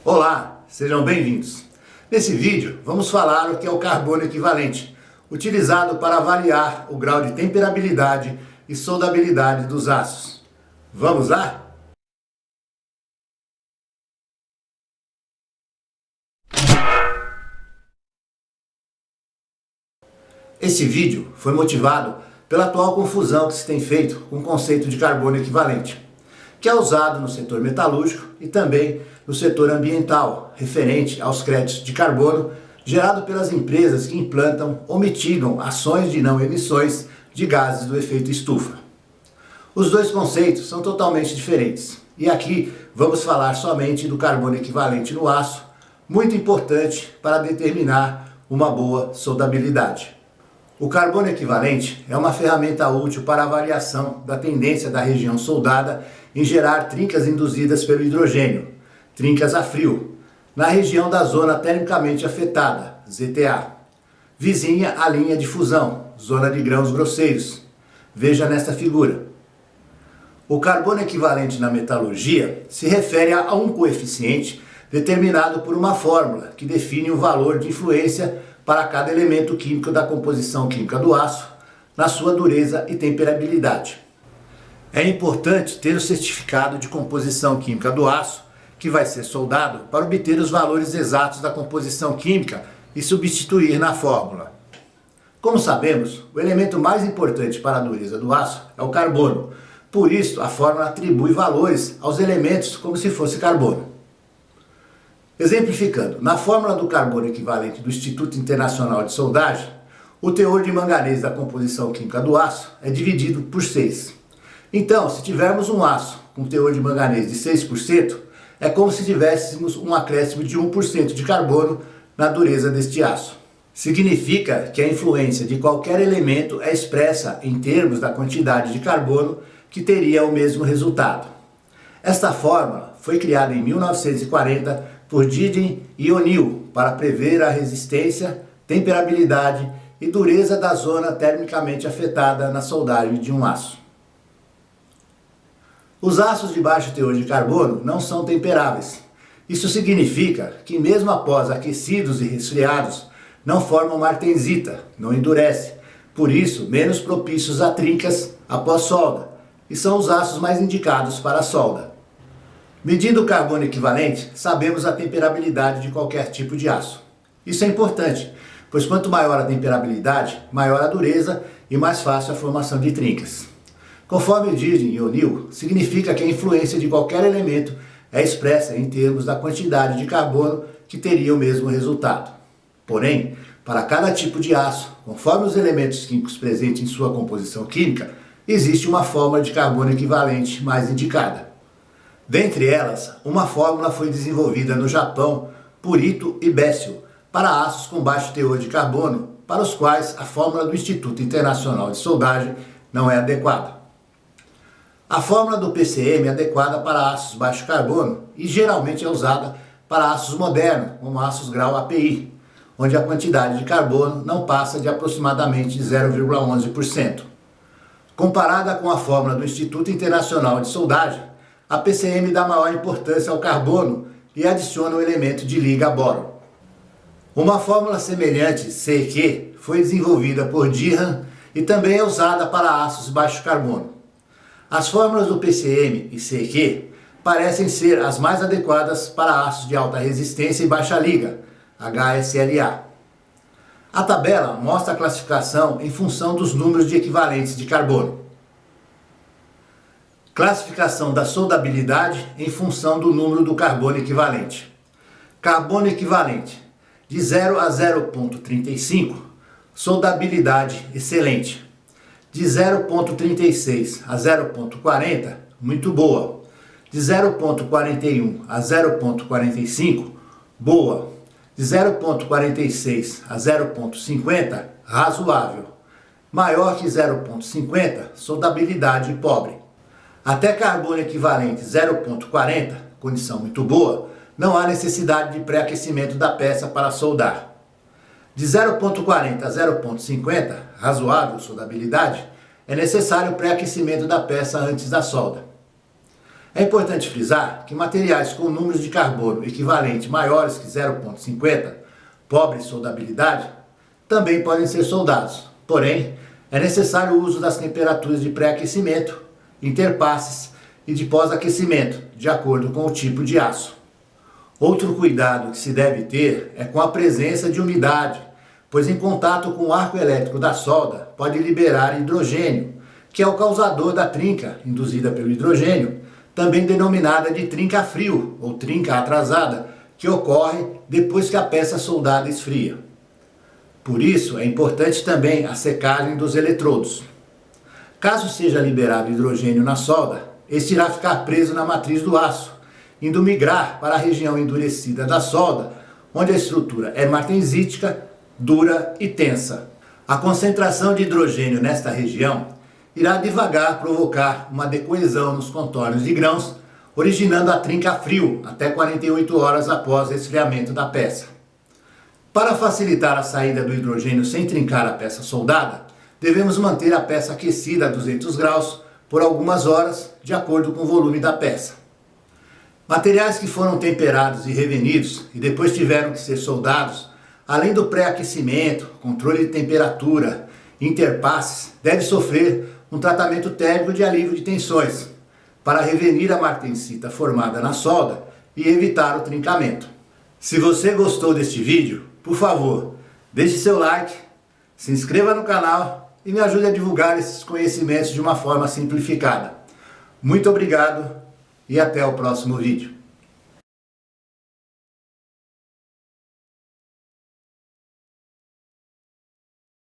Olá, sejam bem-vindos. Nesse vídeo vamos falar o que é o carbono equivalente, utilizado para avaliar o grau de temperabilidade e soldabilidade dos aços. Vamos lá? Esse vídeo foi motivado pela atual confusão que se tem feito com o conceito de carbono equivalente, que é usado no setor metalúrgico e também no setor ambiental, referente aos créditos de carbono gerado pelas empresas que implantam ou mitigam ações de não emissões de gases do efeito estufa. Os dois conceitos são totalmente diferentes, e aqui vamos falar somente do carbono equivalente no aço, muito importante para determinar uma boa soldabilidade. O carbono equivalente é uma ferramenta útil para a avaliação da tendência da região soldada em gerar trincas induzidas pelo hidrogênio, trincas a frio, na região da zona termicamente afetada, ZTA, vizinha à linha de fusão, zona de grãos grosseiros. Veja nesta figura. O carbono equivalente na metalurgia se refere a um coeficiente determinado por uma fórmula que define o valor de influência para cada elemento químico da composição química do aço, na sua dureza e temperabilidade. É importante ter o certificado de composição química do aço, que vai ser soldado, para obter os valores exatos da composição química e substituir na fórmula. Como sabemos, o elemento mais importante para a dureza do aço é o carbono. Por isso, a fórmula atribui valores aos elementos como se fosse carbono. Exemplificando, na fórmula do carbono equivalente do Instituto Internacional de Soldagem, o teor de manganês da composição química do aço é dividido por 6. Então, se tivermos um aço com teor de manganês de 6%, é como se tivéssemos um acréscimo de 1% de carbono na dureza deste aço. Significa que a influência de qualquer elemento é expressa em termos da quantidade de carbono que teria o mesmo resultado. Esta fórmula foi criada em 1940 por Diding e O'Neill para prever a resistência, temperabilidade e dureza da zona termicamente afetada na soldagem de um aço. Os aços de baixo teor de carbono não são temperáveis. Isso significa que mesmo após aquecidos e resfriados, não formam martensita, não endurece, por isso menos propícios a trincas após solda, e são os aços mais indicados para a solda. Medindo o carbono equivalente, sabemos a temperabilidade de qualquer tipo de aço. Isso é importante, pois quanto maior a temperabilidade, maior a dureza e mais fácil a formação de trincas. Conforme Diding e O'Neill, significa que a influência de qualquer elemento é expressa em termos da quantidade de carbono que teria o mesmo resultado. Porém, para cada tipo de aço, conforme os elementos químicos presentes em sua composição química, existe uma fórmula de carbono equivalente mais indicada. Dentre elas, uma fórmula foi desenvolvida no Japão por Ito e Bessel para aços com baixo teor de carbono, para os quais a fórmula do Instituto Internacional de Soldagem não é adequada. A fórmula do PCM é adequada para aços baixo carbono e geralmente é usada para aços modernos, como aços grau API, onde a quantidade de carbono não passa de aproximadamente 0,11%. Comparada com a fórmula do Instituto Internacional de Soldagem, a PCM dá maior importância ao carbono e adiciona o elemento de liga boro. Uma fórmula semelhante, CQ, foi desenvolvida por Dirham e também é usada para aços baixo carbono. As fórmulas do PCM e CQ parecem ser as mais adequadas para aços de alta resistência e baixa liga, HSLA. A tabela mostra a classificação em função dos números de equivalentes de carbono. Classificação da soldabilidade em função do número do carbono equivalente. Carbono equivalente de 0 a 0,35, soldabilidade excelente. De 0,36 a 0,40, muito boa. De 0,41 a 0,45, boa. De 0,46 a 0,50, razoável. Maior que 0,50, soldabilidade pobre. Até carbono equivalente 0,40, condição muito boa, não há necessidade de pré-aquecimento da peça para soldar. De 0,40 a 0,50, razoável soldabilidade, é necessário pré-aquecimento da peça antes da solda. É importante frisar que materiais com números de carbono equivalente maiores que 0,50, pobre em soldabilidade, também podem ser soldados. Porém, é necessário o uso das temperaturas de pré-aquecimento, interpasses e de pós-aquecimento, de acordo com o tipo de aço. Outro cuidado que se deve ter é com a presença de umidade, pois em contato com o arco elétrico da solda pode liberar hidrogênio, que é o causador da trinca induzida pelo hidrogênio, também denominada de trinca a frio ou trinca atrasada, que ocorre depois que a peça soldada esfria. Por isso, é importante também a secagem dos eletrodos. Caso seja liberado hidrogênio na solda, este irá ficar preso na matriz do aço, indo migrar para a região endurecida da solda, onde a estrutura é martensítica, dura e tensa. A concentração de hidrogênio nesta região irá devagar provocar uma decoesão nos contornos de grãos, originando a trinca a frio até 48 horas após o esfriamento da peça. Para facilitar a saída do hidrogênio sem trincar a peça soldada, devemos manter a peça aquecida a 200 graus por algumas horas, de acordo com o volume da peça. Materiais que foram temperados e revenidos e depois tiveram que ser soldados, além do pré-aquecimento, controle de temperatura, interpasses, devem sofrer um tratamento térmico de alívio de tensões, para revenir a martensita formada na solda e evitar o trincamento. Se você gostou deste vídeo, por favor, deixe seu like, se inscreva no canal e me ajude a divulgar esses conhecimentos de uma forma simplificada. Muito obrigado e até o próximo vídeo.